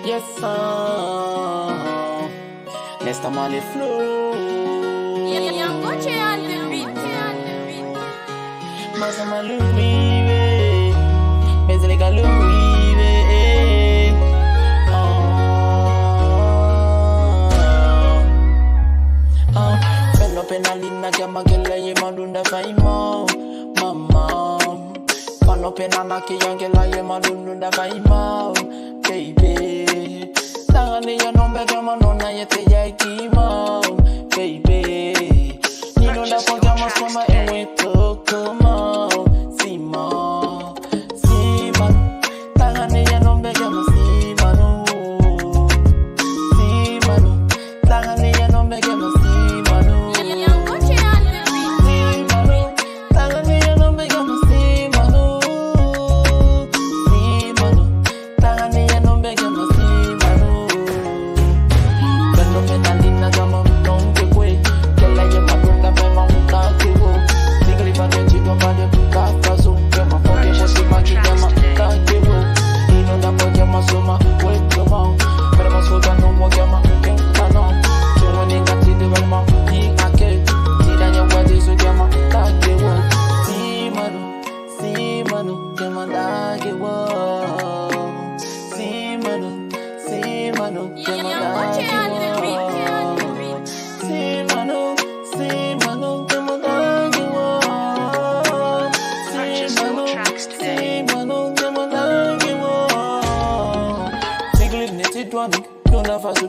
Yes, sir. Nesta Mali flow. Mas ama Louis, mais ele é Louis. Fellow penalina kama gele ye madunda faimo, mama. Fellow penana ki yangela ye madunda faimo, baby. Tangani ya nombe kama nona yete ya ikimo, baby. Nino da kwa kama soma ewe tokoma, sima. Tangani ya nombe kama sima no, sima no. Tangani ya nombe kama sima no.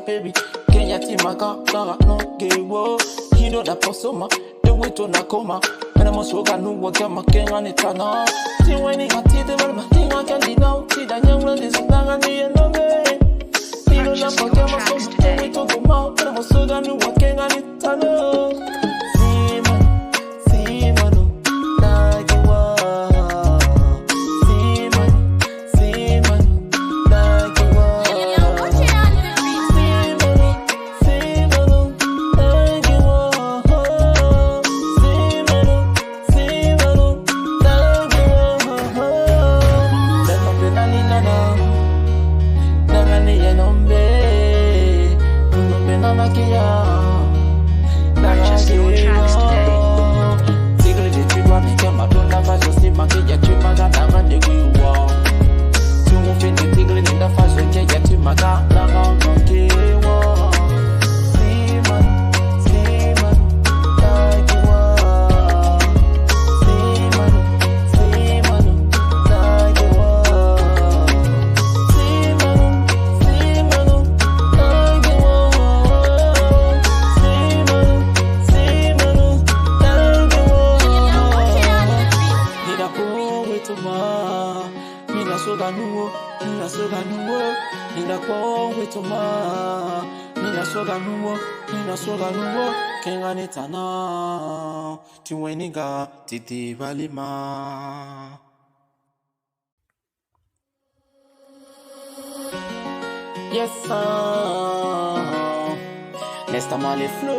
Baby, Kenya timaka kara no gewo. Hino da posoma, the wito na koma. When I'm so gonna work out my king on it tana. See when he got the well, my king I can be now. See that young lady is down on the end of it. Hino da posoma, the wito go mouth. When I'm so gonna work on it tana. Tiweniga titi valima. Yes, sir. Nesta Mali flow.